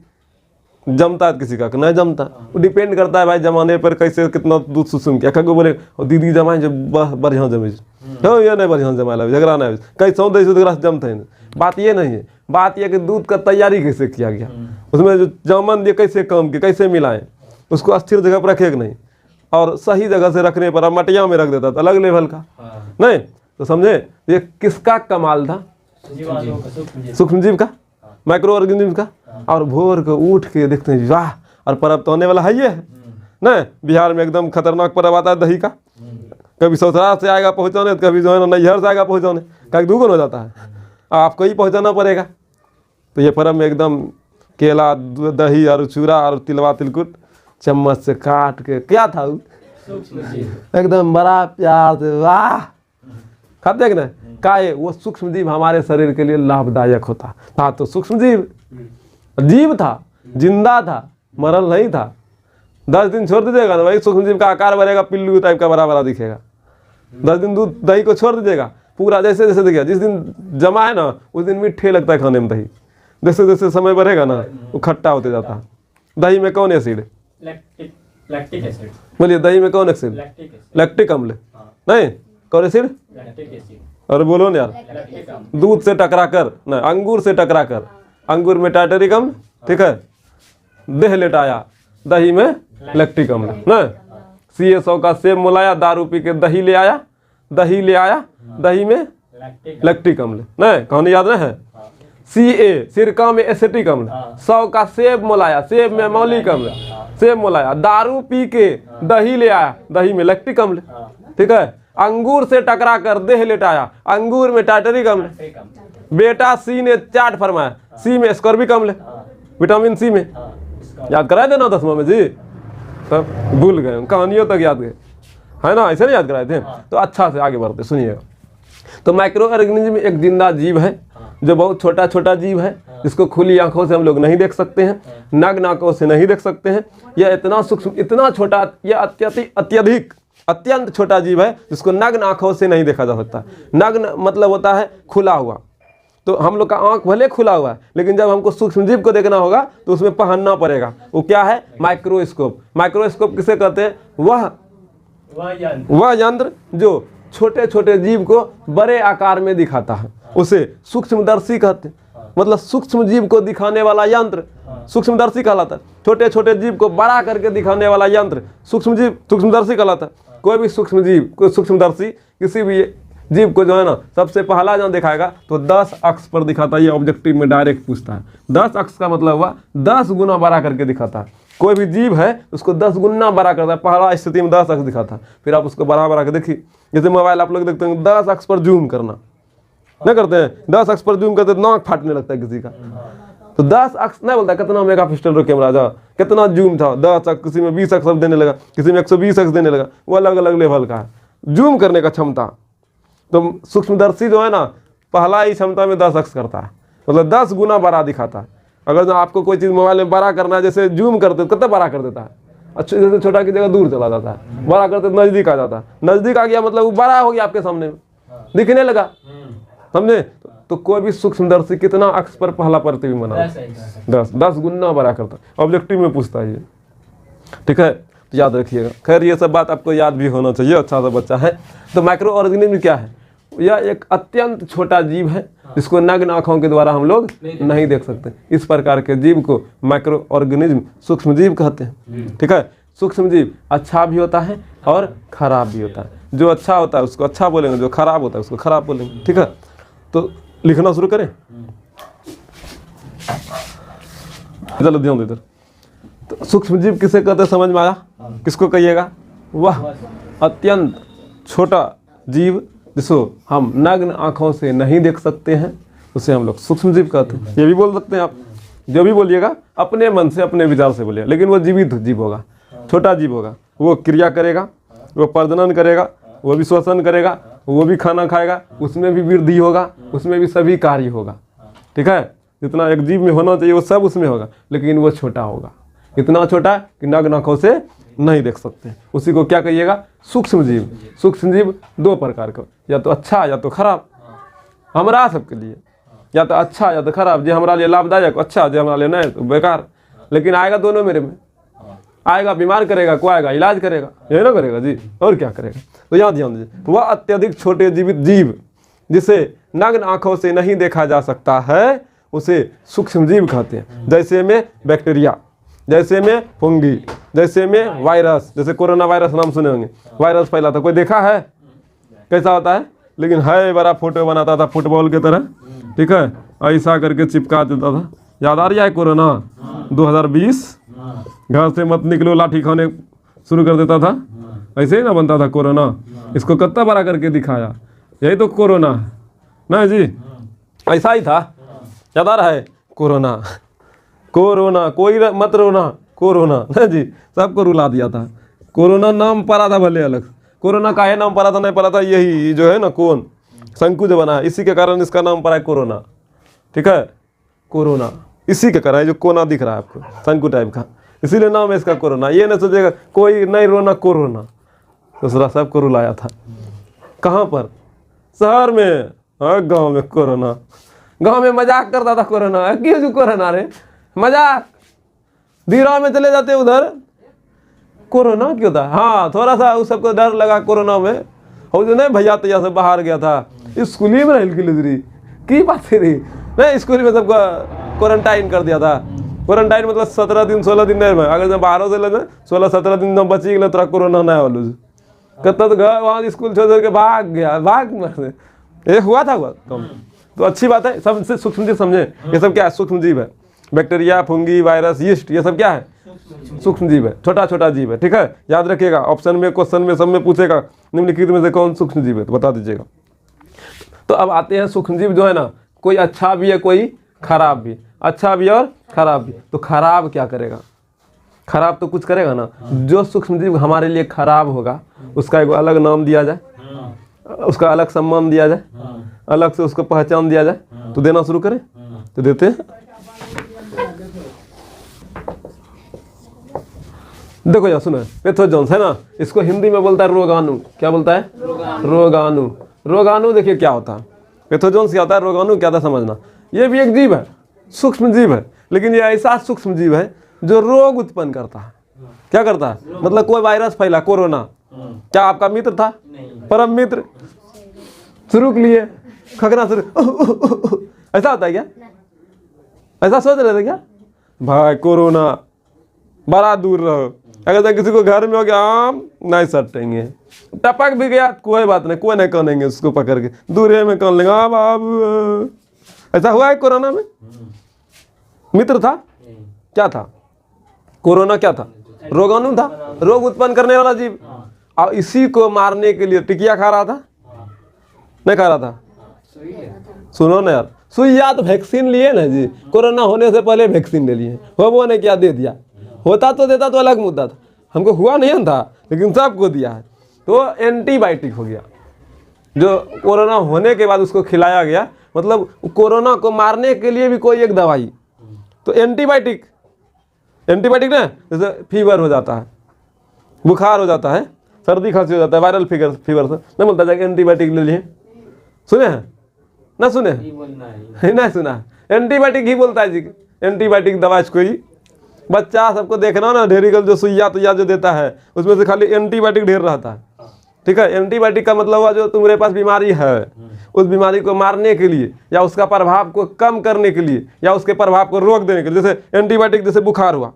जमता है, किसी का नहीं जमता। वो डिपेंड करता है भाई जमाने पर, कैसे कितना दूध सुसुम किया। कभी बोले दीदी जमाए जब बढ़िया जमे, ये नहीं बढ़िया जमाया, झगड़ा नहीं, कई 100 जमते हैं। बात ये नहीं है, बात यह कि दूध का तैयारी कैसे किया गया, उसमें जो जामन दिए कैसे काम किए, कैसे मिलाएं, उसको स्थिर जगह पर रखे कि नहीं, और सही जगह से रखने पर मटिया में रख देता था अलग लेवल का, नहीं तो समझे ये किसका कमाल था? सूक्ष्म जीव का, माइक्रो ऑर्गेनिज्म का। और भोर को उठ के देखते हैं वाह, और पर्व तो होने वाला है ये नहीं, बिहार में एकदम खतरनाक पर्व आता है दही का, कभी ससुराल से आएगा पहुँचाने, कभी जो है ना नैहर से आएगा पहुँचाने, कभी दुगुन हो जाता है, आपको ही पहुँचाना पड़ेगा। तो ये पर्व में एकदम केला दही और चूरा और तिलवा तिलकुट चम्मच से काट के, क्या था एकदम बड़ा प्यार से वाह खाते कि नहीं, काय वो सूक्ष्म जीव हमारे शरीर के लिए लाभदायक होता था। तो सूक्ष्म जीव जीव था, जिंदा था, मरल नहीं था। 10 दिन छोड़ दीजिएगा ना भाई, सूक्ष्म जीव का आकार बढ़ेगा, पिल्लू टाइप का बड़ा बड़ा दिखेगा। 10 दिन दूध दही को छोड़ दीजिएगा, पूरा जैसे जैसे देखिए, जिस दिन जमा है ना उस दिन मीठे लगता है खाने में दही, जैसे जैसे समय बढ़ेगा ना वो खट्टा होते जाता है। दही में कौन एसिड? Lactic acid. बोलिए दही में कौन एसिड? लैक्टिक अम्ल। नहीं कौन एसिड? और बोलो ना यार, दूध से टकरा कर ना, अंगूर से टकरा कर, अंगूर में टार्टरिक अम्ल, ठीक है, देह लेटाया, दही में लैक्टिक अम्ल ना। CA100 का सेब मोलाया, दारू पी के दही ले आया, दही ले आया, दही में लैक्टिक अम्ल नहीं, कहानी याद नहीं है? CA सिरका में एसिटिक अम्ल, 100 का सेब मोलाया, सेब में मौलिक अम्ल, सेब मोलाया, दारू पी के दही ले आया, दही में लैक्टिक अम्ल, ठीक है। अंगूर से टकरा कर देह लेटाया, अंगूर में टार्टरिक अम्ल। बेटा C ने चाट फरमाया, C में स्कॉर्बिक अम्ल, विटामिन C में। याद कराए थे ना 10वां में जी, तब भूल गए, कहानियों तक याद गए है ना, ऐसे नहीं याद कराए थे। तो अच्छा से आगे बढ़ते सुनिएगा। तो माइक्रो ऑर्गेनिज्म एक जिंदा जीव है जो बहुत छोटा छोटा जीव है, जिसको खुली आंखों से हम लोग नहीं देख सकते हैं, नग्न आंखों से नहीं देख सकते हैं। यह इतना सूक्ष्म, इतना छोटा, यह अत्यधिक अत्यंत छोटा जीव है जिसको नग्न आंखों से नहीं देखा जा सकता। नग्न मतलब होता है खुला हुआ, तो हम लोग का आंख भले खुला हुआ है, लेकिन जब हमको सूक्ष्म जीव को देखना होगा तो उसमें पहनना पड़ेगा। वो क्या है? माइक्रोस्कोप। माइक्रोस्कोप किसे कहते हैं? वह यंत्र जो छोटे छोटे जीव को बड़े आकार में दिखाता है, उसे सूक्ष्मदर्शी कहते हैं। मतलब सूक्ष्म जीव को दिखाने वाला यंत्र सूक्ष्मदर्शी कहलाता है। छोटे छोटे जीव को बड़ा करके दिखाने वाला यंत्र सूक्ष्मदर्शी कहलाता है। कोई भी सूक्ष्म जीव, कोई सूक्ष्मदर्शी किसी भी जीव को जो है ना सबसे पहला जहाँ दिखाएगा तो 10 अक्ष पर दिखाता है। ये ऑब्जेक्टिव में डायरेक्ट पूछता है। 10 अक्ष का मतलब हुआ 10 गुना बड़ा करके दिखाता है। कोई भी जीव है उसको 10 गुना बड़ा करता है। पहला स्थिति में 10 अक्ष दिखाता है, फिर आप उसको बड़ा बड़ा कर देखिए। जैसे मोबाइल आप लोग देखते हैं 10 अक्ष पर जूम करना नहीं करते हैं, 10 अक्ष पर जूम करते नाक फाटने लगता है किसी का। तो 10 अक्ष नहीं बोलता कितना मेगा पिक्सल रो कैमरा जा, कितना जूम था 10 अक्ष, किसी में 20 अक्ष देने लगा, किसी में 120 अक्ष देने लगा। वो अलग अलग लेवल का है जूम करने का क्षमता। तो सूक्ष्मदर्शी जो है ना पहला ही क्षमता में 10 अक्ष करता है, मतलब 10 गुना बड़ा दिखाता है। अगर जो आपको कोई चीज़ मोबाइल में बड़ा करना है, जैसे जूम करते कितना बड़ा कर देता है, अच्छा जैसे छोटा की जगह दूर चला जाता है, बड़ा करते नज़दीक आ जाता है। नज़दीक आ गया मतलब वो बड़ा हो गया आपके सामने में दिखने लगा, समझे। तो कोई भी सूक्ष्मदर्शी कितना अक्ष पर पहला प्रतिबिंब बना 10 गुना बड़ा करता है। ऑब्जेक्टिव में पूछता है ये, ठीक है, तो याद रखिएगा। खैर ये सब बात आपको याद भी होना चाहिए, अच्छा सा बच्चा है। तो माइक्रो ऑर्गेनिज्म क्या है? यह एक अत्यंत छोटा जीव है जिसको नग्न आँखों के द्वारा हम लोग नहीं देख सकते। इस प्रकार के जीव को माइक्रो ऑर्गेनिज्म सूक्ष्म जीव कहते हैं, ठीक है। सूक्ष्म जीव अच्छा भी होता है और खराब भी होता है। जो अच्छा होता है उसको अच्छा बोलेंगे, जो खराब होता है उसको खराब बोलेंगे, ठीक है। तो लिखना शुरू करें, चलो ध्यान दे इधर। तो सूक्ष्म जीव किसे कहते हैं समझ में आया? किसको कहिएगा? वह अत्यंत छोटा जीव जिसको हम नग्न आँखों से नहीं देख सकते हैं, उसे हम लोग सूक्ष्म जीव कहते हैं। ये भी बोल सकते हैं आप, जो भी बोलिएगा अपने मन से अपने विचार से बोलिएगा, लेकिन वो जीवित जीव होगा, छोटा जीव होगा। वो क्रिया करेगा, वो प्रजनन करेगा, वो भी श्वसन करेगा, वो भी खाना खाएगा, उसमें भी वृद्धि होगा, उसमें भी सभी कार्य होगा, ठीक है। जितना एक जीव में होना चाहिए वो सब उसमें होगा, लेकिन वो छोटा होगा, इतना छोटा कि नग्न आँखों से नहीं देख सकते। उसी को क्या कहिएगा? सूक्ष्म जीव। सूक्ष्म जीव 2 प्रकार का, या तो अच्छा या तो खराब। हमारा सबके लिए या तो अच्छा या तो खराब। जो हमारा लिए लाभदायक अच्छा, जो हमारा लिए नहीं तो बेकार। लेकिन आएगा दोनों मेरे में, आएगा बीमार करेगा, को आएगा इलाज करेगा, ये ना करेगा जी, और क्या करेगा। तो यहाँ ध्यान दीजिए, वह अत्यधिक छोटे जीवित जीव जिसे नग्न आँखों से नहीं देखा जा सकता है उसे सूक्ष्म जीव कहते हैं। जैसे में बैक्टीरिया, जैसे में फंगी, जैसे में वायरस। जैसे कोरोना वायरस नाम सुने होंगे, वायरस फैला था, कोई देखा है कैसा होता है? लेकिन है बड़ा फोटो बनाता था फुटबॉल की तरह, ठीक है, ऐसा करके चिपका देता था। याद आ रहा है कोरोना 2020? घर से मत निकलो लाठी खाने शुरू कर देता था, ऐसे ही ना बनता था कोरोना। इसको कितना बड़ा करके दिखाया, यही तो कोरोना है ना जी, ऐसा ही था। याद आ रहा है कोरोना? कोरोना कोई मत रोना, कोरोना ना जी, सबको रुला दिया था। कोरोना नाम पड़ा था भले अलग, कोरोना का है नाम पड़ा था नहीं पड़ा था, यही जो है ना कौन शंकु जो बना है इसी के कारण इसका नाम पड़ा है कोरोना, ठीक है। कोरोना इसी के कारण है, जो कोना दिख रहा है आपको शंकु टाइप का, इसीलिए नाम है इसका कोरोना। ये ना सोचेगा कोई नहीं रोना, कोरोना दूसरा सबको रुलाया था। कहाँ पर? शहर में, हाँ गाँव में कोरोना। गाँव में मजाक करता था कोरोना, क्यों जो कोरोना रे मजाक। धीरा में चले जाते उधर, कोरोना क्यों था? हाँ थोड़ा सा उस सबको डर लगा कोरोना में। और जो नहीं भैया तैया से बाहर गया था, स्कूल ही में रही की बात रही नहीं, स्कूल में सबको क्वारंटाइन कर दिया था। क्वारंटाइन मतलब 17 दिन 16 दिन नहीं, अगर जब बाहरों से लेना 16-17 दिन जब बची गए तोरा कोरोना नहीं वालू कहता तो घर वहाँ स्कूल छोड़ के भाग गया, भाग मर ये हुआ था कम। तो अच्छी बात है, सबसे सूक्ष्म जीव समझे। ये सब क्या है? सूक्ष्म जीव है। बैक्टीरिया, फंगी, वायरस, यीस्ट, ये सब क्या है? सूक्ष्म जीव है, छोटा छोटा जीव है, ठीक है। याद रखिएगा, ऑप्शन में क्वेश्चन में सब में पूछेगा निम्नलिखित में से कौन सूक्ष्म जीव है, तो बता दीजिएगा। तो अब आते हैं सूक्ष्म जीव जो है ना, कोई अच्छा भी है कोई खराब भी, अच्छा भी और खराब भी। तो खराब क्या करेगा? खराब तो कुछ करेगा ना। जो सूक्ष्म जीव हमारे लिए खराब होगा उसका एक अलग नाम दिया जाए, उसका अलग सम्मान दिया जाए, अलग से उसको पहचान दिया जाए। तो देना शुरू करें, तो देते हैं। देखो यार सुनो, पैथोजेंस है ना, इसको हिंदी में बोलता है रोगाणु। क्या बोलता है? रोगाणु। रोगाणु देखिए क्या होता है, पैथोजेंस क्या होता है, रोगाणु क्या था समझना। ये भी एक जीव है, सूक्ष्म जीव है, लेकिन ये ऐसा सूक्ष्म जीव है जो रोग उत्पन्न करता है। क्या करता है? मतलब कोई वायरस फैला, कोरोना, क्या आपका मित्र था? परम मित्र, शुरू के लिए खगना शुरू ऐसा होता है क्या? ऐसा सोच रहे थे क्या? भाई कोरोना बड़ा दूर रहो, अगर तो किसी को घर में हो गया आम नहीं सटेंगे, टपक भी गया कोई बात नहीं, कोई नहीं कहेंगे उसको पकड़ के, दूर में कौन लेंगे। हाँ बाबू, ऐसा हुआ है कोरोना में? मित्र था क्या था? कोरोना क्या था? रोगाणु था, रोग उत्पन्न करने वाला जीव, और इसी को मारने के लिए टिकिया खा रहा था, नहीं खा रहा था? सुनो ना यार, सुइया तो वैक्सीन लिए ना जी, कोरोना होने से पहले वैक्सीन ले लिए, वो ने क्या दे दिया, होता तो देता तो अलग मुद्दा था, हमको हुआ नहीं था लेकिन सबको दिया है, तो एंटीबायोटिक हो गया। जो कोरोना होने के बाद उसको खिलाया गया, मतलब कोरोना को मारने के लिए भी कोई एक दवाई, तो एंटीबायोटिक ना, जैसे फीवर हो जाता है, बुखार हो जाता है, सर्दी खांसी हो जाता है, वायरल फीवर से नहीं बोलता जाके एंटीबायोटिक ले लिए, सुने हैं ना? सुने हैं नहीं सुना? एंटीबायोटिक ही बोलता है जी, एंटीबायोटिक दवा इसको ही। बच्चा सबको देखना ना, ढेरिकल जो सुइया तुइया जो देता है उसमें से खाली एंटीबायोटिक ढेर रहता है, ठीक है? एंटीबायोटिक का मतलब हुआ जो तुम्हारे पास बीमारी है उस बीमारी को मारने के लिए या उसका प्रभाव को कम करने के लिए या उसके प्रभाव को रोक देने के लिए। जैसे एंटीबायोटिक, जैसे बुखार हुआ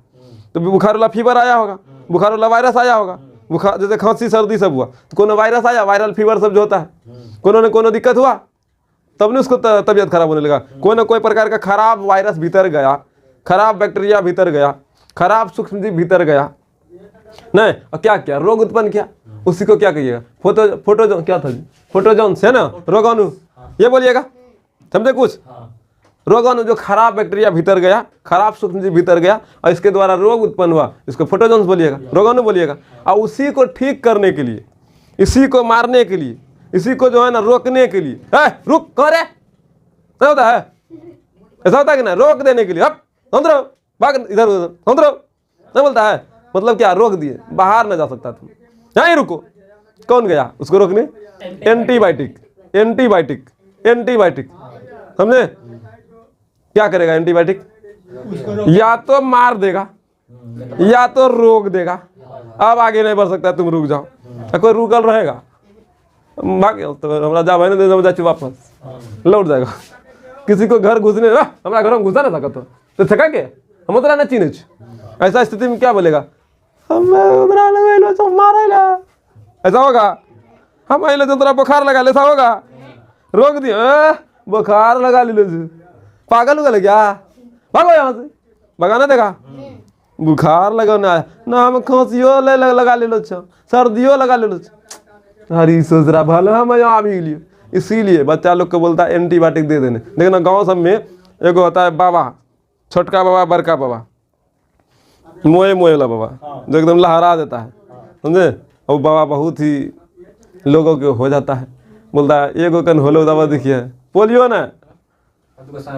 तो बुखार वाला फीवर आया होगा, बुखार वाला वायरस आया होगा, बुखार जैसे खांसी सर्दी सब हुआ तो कोनो वायरस आया, वायरल फीवर सब जो होता है, कोनो दिक्कत हुआ तब नहीं उसको तबीयत खराब होने लगा, कोई ना कोई प्रकार का खराब वायरस भीतर गया, खराब बैक्टीरिया भीतर गया, खराब सूक्ष्मजीव भीतर गया, नहीं और क्या क्या रोग उत्पन्न किया, उसी को क्या कहिएगा? फोटोजोन क्या था जी? फोटोजोन है ना, रोगाणु, ये बोलिएगा, समझे कुछ? रोगाणु जो खराब बैक्टीरिया भीतर गया, खराब सूक्ष्मजीव भीतर गया और इसके द्वारा रोग उत्पन्न हुआ, इसको फोटोजोन्स बोलिएगा, रोगाणु बोलिएगा। और उसी को ठीक करने के लिए, इसी को मारने के लिए, इसी को जो है ना रोकने के लिए, रुक कौन रे, ऐसा होता है, ऐसा होता है कि ना, रोक देने के लिए, अब रहो, भाग इधर उधर रहो, नहीं बोलता है, मतलब क्या, रोक दिए, बाहर न जा सकता तुम, यहीं रुको। कौन गया उसको रोकने? एंटीबायोटिक, एंटीबायोटिक, एंटीबायोटिक, समझे? क्या करेगा एंटीबायोटिक? या तो मार देगा या तो रोक देगा, अब आगे नहीं बढ़ सकता, तुम रुक जाओ, कोई रुकल रहेगा, भाग तो हमारा जा भाई ने जा वापस लौट जाएगा। किसी को घर घुसने, हमारा घर में घुसा ना सका तो थका के हम उतरा ना चीने, ऐसा स्थिति में क्या बोलेगा? ऐसा होगा? हम अले तो बुखार लगा ले, ऐसा होगा? रोक दिया, बुखार लगा ली, पागल हो गए क्या? भागो यहाँ से, भगाना देगा, बुखार लगाना है ना, हम खांसियों लगा ले लो, सर्दियों लगा ले लो, हरी सोच रहा भला हम यहाँ भी लिए। इसीलिए बच्चा लोग को बोलता है एंटीबायोटिक दे देने, लेकिन गाँव सब में एगो होता है बाबा, छोटका बाबा, बड़का बाबा, मोए वाला बाबा जो एकदम लहरा देता है, समझे? और बाबा बहुत ही लोगों के हो जाता है, बोलता है एगो कन होलो दवा देखिए, पोलियो ना,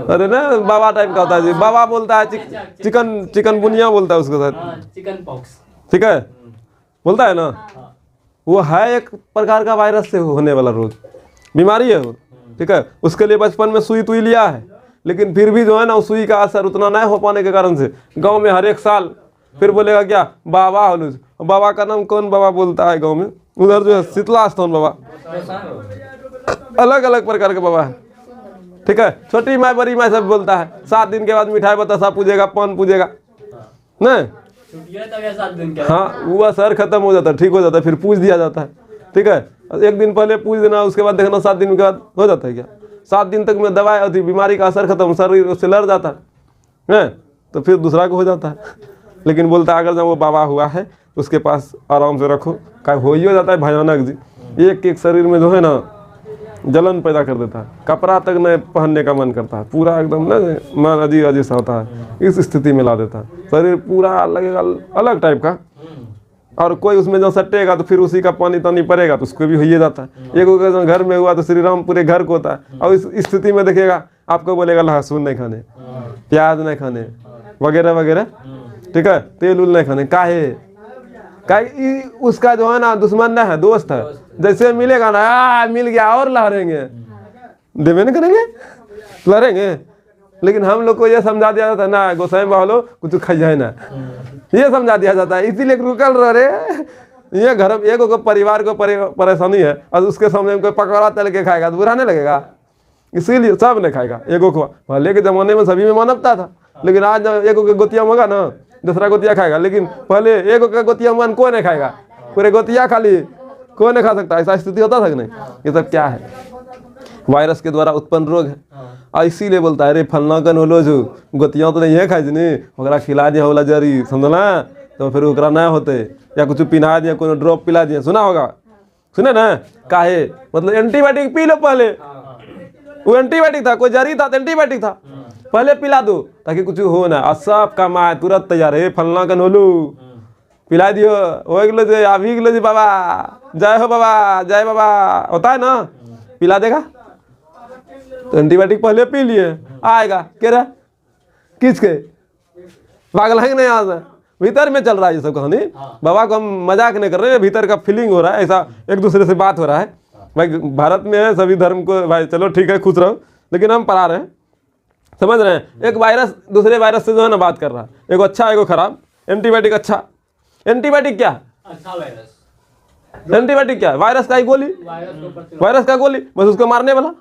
अरे ना बाबा टाइप का होता है जी, बाबा बोलता है चिकन बुनिया बोलता है उसको सर, चिकन पॉक्स, ठीक है, बोलता है ना, वो है एक प्रकार का वायरस से होने वाला रोग, बीमारी है वो, ठीक है? उसके लिए बचपन में सुई तुई लिया है, लेकिन फिर भी जो है ना उस सुई का असर उतना नहीं हो पाने के कारण से गांव में हर एक साल फिर बोलेगा क्या, बाबा हलूज, बाबा का नाम कौन बाबा बोलता है गांव में? उधर जो है शीतला स्थान बाबा, अलग अलग प्रकार के बाबा है, ठीक है? छोटी माई बड़ी माई सब बोलता है, 7 दिन के बाद मिठाई बतासा पूजेगा, पान पूजेगा, नहीं? हाँ, वो असर खत्म हो जाता है, ठीक हो जाता है, फिर पूज दिया जाता है, ठीक है? 1 दिन पहले पूज देना, उसके बाद देखना 7 दिन के बाद हो जाता है क्या? 7 दिन तक में दवाई होती, बीमारी का असर खत्म, शरीर उससे लड़ जाता है, तो फिर दूसरा को हो जाता है। लेकिन बोलता है अगर जब वो बाबा हुआ है उसके पास आराम से रखो, क्या हो ही हो जाता है भयानक जी, एक शरीर में जो है ना जलन पैदा कर देता है, कपड़ा तक नहीं पहनने का मन करता है, पूरा एकदम ना मन अजीब सा होता है, इस स्थिति में ला देता है, शरीर पूरा लगेगा अलग टाइप का, और कोई उसमें जो सटेगा तो फिर उसी का पानी तानी पड़ेगा तो उसको भी हो ही जाता है। एक घर में हुआ तो श्री राम पूरे घर को होता है, और इस स्थिति में देखिएगा आपको बोलेगा लहसुन नहीं खाने, प्याज नहीं खाने, वगैरह वगैरह, ठीक है? तेल उल नहीं खाने, काहे उसका जो है ना दुश्मन ना है, दोस्त है, जैसे मिलेगा ना मिल गया और लहरेंगे, देवे नहीं करेंगे, लहरेंगे। लेकिन हम लोग को ये समझा दिया जाता है ना गोसाई बालो कुछ खाइए ना, ये समझा दिया जाता है, इसीलिए रुकल रह रहे। ये घर एक परिवार को परेशानी है और उसके सामने कोई पकौड़ा तल के खाएगा तो बुरा नहीं लगेगा, इसीलिए सब नहीं खाएगा, एगो को। पहले के ज़माने में सभी में मानवता था, लेकिन आज एगो के गोतिया मंगा ना, दूसरा गोतिया खाएगा। लेकिन पहले एगो का गोतिया मन कोई नहीं खाएगा, पूरे गोतिया खाली कोई नहीं खा सकता। ऐसा स्थिति होता था कि नहीं? ये सब क्या है? वायरस के द्वारा उत्पन्न रोग है। और इसीलिए बोलता है, अरे फलना कन होलो जो गोतिया तो नहीं है खाई नहीं, ओकरा खिला दिया होला जरी, समझला, तो फिर ओकरा नहीं होते, या कुछ पिला दिया, कोई ड्रॉप पिला दिया, सुना होगा, सुने ना? काहे मतलब एंटीबायोटिक पी लो पहले, वो एंटीबायोटिक था, कोई जरी था तो एंटीबायोटिक था, पहले पिला दो ताकि कुछ हो ना। और सब काम आए तुरंत तैयार है, फलना कन होलू पिला दियो, हो गलो जी, अभी गलो जी बाबा, जय हो बाबा, जय बाबा, होता है ना, पिला देगा। तो एंटीबायोटिक पहले पी लिए, आएगा कह रहा किसके पागल है कि नहीं? आज भीतर में चल रहा है ये सब कहानी। बाबा को हम मजाक नहीं कर रहे हैं, भीतर का फीलिंग हो रहा है, ऐसा एक दूसरे से बात हो रहा है। भाई भारत में है सभी धर्म को, भाई चलो ठीक है, खुश रहो, लेकिन हम पढ़ा रहे हैं, समझ रहे हैं? एक वायरस दूसरे वायरस से जो है ना बात कर रहा है, एगो अच्छा एगो खराब। एंटीबायोटिक अच्छा, एंटीबायोटिक क्या? अच्छा वायरस। एंटीबायोटिक क्या? वायरस का ही गोली, वायरस का गोली, बस उसको मारने वाला।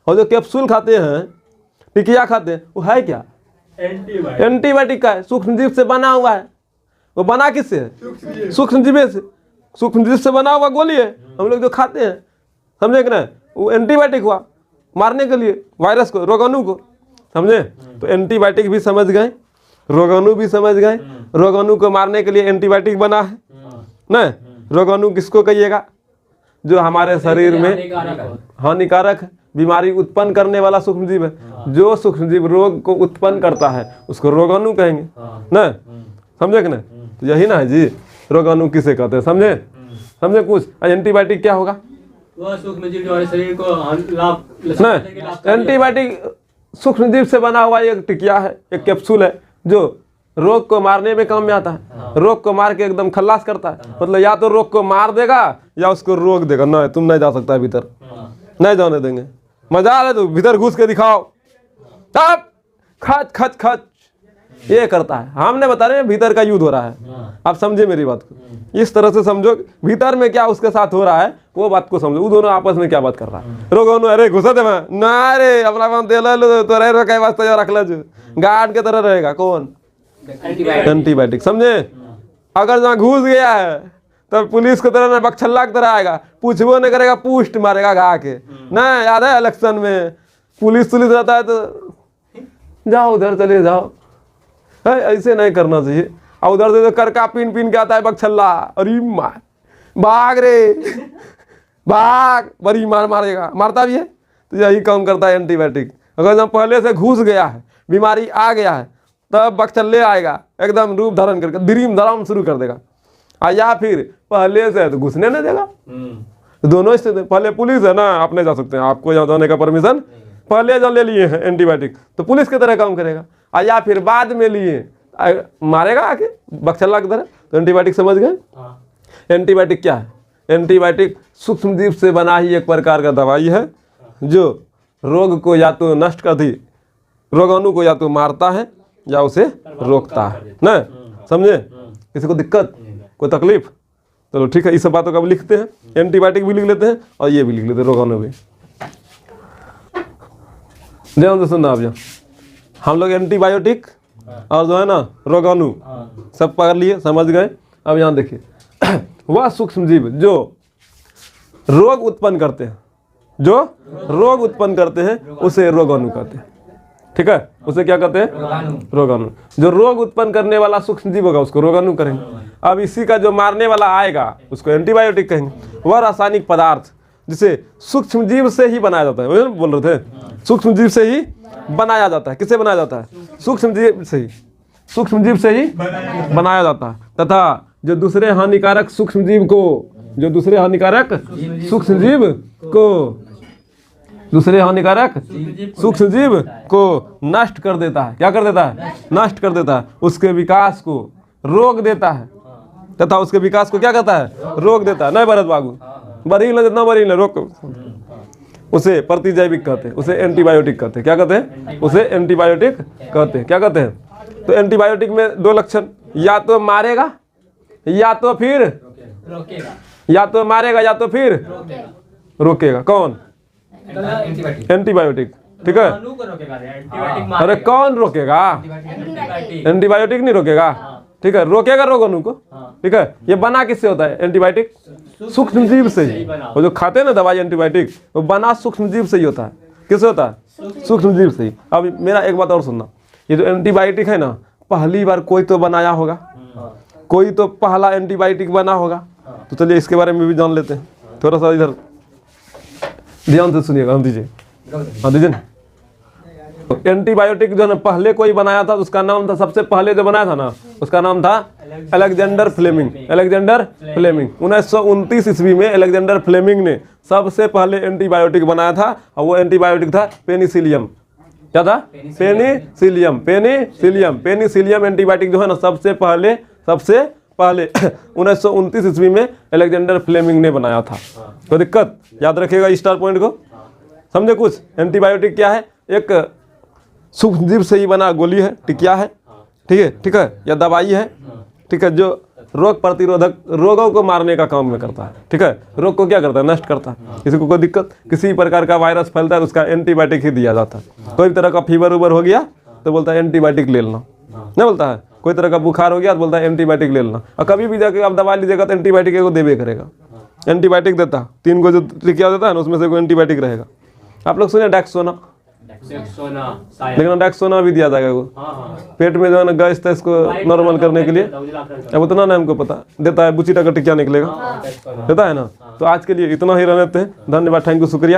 और जो कैप्सूल खाते हैं, टिकिया खाते हैं, वो है क्या? एंटीबायोटिक का है, सूक्ष्म जीव से बना हुआ है। वो बना किससे है? सूक्ष्म जीव से, सूक्ष्म जीव से बना हुआ गोली है, हम लोग जो खाते हैं, समझे कि नहीं? वो एंटीबायोटिक हुआ, मारने के लिए वायरस को, रोगाणु को, समझे? तो एंटीबायोटिक भी समझ गए, रोगाणु भी समझ गए। रोगाणु को मारने के लिए एंटीबायोटिक बना है ना। रोगाणु किसको कहिएगा? जो हमारे शरीर में हानिकारक है, बीमारी उत्पन्न करने वाला सूक्ष्म जीव है। जो सूक्ष्म जीव रोग को उत्पन्न करता है उसको रोगाणु कहेंगे ना, समझे कि नहीं? तो यही ना है जी, रोगाणु किसे कहते हैं, समझे? समझे कुछ? एंटीबायोटिक क्या होगा? वह सूक्ष्म जीव जो हमारे शरीर को लाभ नहीं, एंटीबायोटिक सूक्ष्म जीव से बना हुआ एक टिकिया है, एक कैप्सूल है, जो रोग को मारने में काम में आता है। रोग को मार के एकदम खल्लास करता है, मतलब या तो रोग को मार देगा या उसको रोक देगा। नहीं, तुम नहीं जा सकता है भीतर, नहीं जाने देंगे। मजा आ रहा है तो भीतर घुस के दिखाओ, तब खच खच खच ये करता है। हमने बता रहे हैं भीतर का युद्ध हो रहा है, आप समझे मेरी बात को? इस तरह से समझो भीतर में क्या उसके साथ हो रहा है, वो बात को समझो। वो दोनों आपस में क्या बात कर रहा है? रोगाणु अरे घुसा दे मैं ना, अरे अपना मन दे लो तो रह के वास्ते रख लो, जो गार्ड के तरह रहेगा। कौन? एंटीबायोटिक, समझे? अगर जहाँ घुस गया है तब पुलिस की तरह ना, बकछल्ला की तरह आएगा, पूछबो नहीं करेगा, पूस्ट मारेगा घा के ना। याद है इलेक्शन में पुलिस रहता है तो जाओ उधर चले जाओ, है ऐसे नहीं करना चाहिए। और उधर से तो करका पीन पीन के आता है बकछल्ला, अरे मार भाग रे भाग, बड़ी मार मारेगा, मारता भी है। तो यही काम करता है एंटीबायोटिक। अगर जब पहले से घुस गया है, बीमारी आ गया है, तब बकचल्ले आएगा, एकदम रूप धारण करके दरीम धराम शुरू कर देगा। या फिर पहले से तो घुसने नहीं देगा। दोनों स्थिति, पहले पुलिस है ना, आप नहीं जा सकते हैं, आपको यहाँ जाने का परमिशन पहले जब ले लिए हैं एंटीबायोटिक, तो पुलिस की तरह काम करेगा। या फिर बाद में लिए मारेगा आके बकचल्ला की तरह। तो एंटीबायोटिक समझ गए? एंटीबायोटिक क्या है? एंटीबायोटिक सूक्ष्म जीव से बना ही एक प्रकार का दवाई है, जो रोग को या तो नष्ट कर दी, रोगाणु को या तो मारता है या उसे रोकता है ना, समझे? किसी को दिक्कत, कोई तकलीफ? चलो ठीक है, इस सब बातों का भी लिखते हैं, एंटीबायोटिक भी लिख लेते हैं और ये भी लिख लेते हैं, रोगाणु भी। ध्यान से सुनना आप, यहाँ हम लोग एंटीबायोटिक और जो है ना रोगाणु सब पकड़ लिए, समझ गए। अब यहाँ देखिए, वह सूक्ष्म जीव जो रोग उत्पन्न करते हैं, जो रोग उत्पन्न करते हैं उसे रोगाणु कहते हैं। ठीक है, उसे क्या कहते हैं? रोगाणु। जो रोग उत्पन्न करने वाला सूक्ष्म जीव होगा उसको रोगाणु करेंगे। अब इसी का जो मारने वाला आएगा उसको एंटीबायोटिक कहेंगे। वह रासायनिक पदार्थ जिसे सूक्ष्म जीव से ही बनाया जाता है, वही बोल रहे थे, सूक्ष्म जीव से ही बनाया जाता है। किससे बनाया जाता है? सूक्ष्म जीव से ही, सूक्ष्म जीव से ही बनाया जाता है। तथा जो दूसरे हानिकारक सूक्ष्म जीव को, जो दूसरे हानिकारक सूक्ष्म जीव को, दूसरे हानिकारक सूक्ष्म जीव को नष्ट कर देता है। क्या कर देता है? नष्ट कर देता है। उसके विकास को रोक देता है, तथा उसके विकास को क्या कहता है? रोक देता है। नहीं भरत बाबू, बरी ले जितना बरी ले, रोक, उसे प्रतिजैविक कहते हैं, उसे एंटीबायोटिक कहते हैं। क्या कहते हैं? उसे एंटीबायोटिक कहते हैं। क्या कहते हैं? तो एंटीबायोटिक में दो लक्षण, या तो मारेगा या तो फिर रोकेगा, या तो मारेगा या तो फिर रोकेगा। कौन? एंटीबायोटिक, ठीक है। अनु को रोकेगा रे, एंटीबायोटिक अरे कौन रोकेगा, एंटीबायोटिक। एंटीबायोटिक नहीं रोकेगा, ठीक है। रोकेगा रोग अणु को, ठीक है। ये बना किससे होता है एंटीबायोटिक? सूक्ष्म जीव से ही। वो जो खाते हैं ना दवाई एंटीबायोटिक, वो बना सूक्ष्म जीव से ही होता है। किससे होता है? सूक्ष्म जीव से ही। अब मेरा एक बात और सुनना, ये जो एंटीबायोटिक है ना, पहली बार कोई तो बनाया होगा, कोई तो पहला एंटीबायोटिक बना होगा। तो चलिए इसके बारे में भी जान लेते हैं। थोड़ा सा इधर ध्यान से सुनिएगा, हम दीजिए, हाँ दीजिए ना। एंटीबायोटिक जो है ना पहले कोई बनाया था, उसका नाम था, सबसे पहले जो बनाया था ना, उसका नाम था अलेक्जेंडर फ्लेमिंग। अलेक्जेंडर फ्लेमिंग 1929 ईस्वी में अलेक्जेंडर फ्लेमिंग ने सबसे पहले एंटीबायोटिक बनाया था, और वो एंटीबायोटिक था पेनिसिलियम। क्या था? पेनिसिलियम। पेनिसिलियम, पेनिसिलियम एंटीबायोटिक जो है ना सबसे पहले 1929 ईस्वी में अलेक्जेंडर फ्लेमिंग ने बनाया था। कोई दिक्कत? याद रखिएगा स्टार पॉइंट को, समझे कुछ? एंटीबायोटिक क्या है? एक सूक्ष्म जीव से ही बना गोली है, टिकिया है, ठीक है, ठीक है, या दवाई है, ठीक है, जो रोग प्रतिरोधक, रोगों को मारने का काम में करता है, ठीक है। रोग को क्या करता है? नष्ट करता है। किसी को कोई दिक्कत, किसी प्रकार का वायरस फैलता है तो उसका एंटीबायोटिक ही दिया जाता है। कोई तरह का फीवर उबर हो गया तो बोलता है एंटीबायोटिक ले लेना, नहीं बोलता है। कोई तरह का बुखार हो गया तो बोलता है एंटीबायोटिक ले लेना। और कभी भी जाके आप दवा लीजिएगा तो एंटीबायोटिक को देवे करेगा। एंटीबायोटिक देता 3 को जो टिकिया देता है ना, उसमें से कोई एंटीबायोटिक रहेगा। आप लोग सुने डैक्सोना, लेकिन डैक्सोना भी दिया जाएगा वो पेट में जो है ना गैस था, इसको नॉर्मल करने के लिए। अब उतना ना हमको पता, देता है बुचीटा का टिकिया निकलेगा, देता है ना। तो आज के लिए इतना ही रहने देते हैं। धन्यवाद, थैंक यू, शुक्रिया।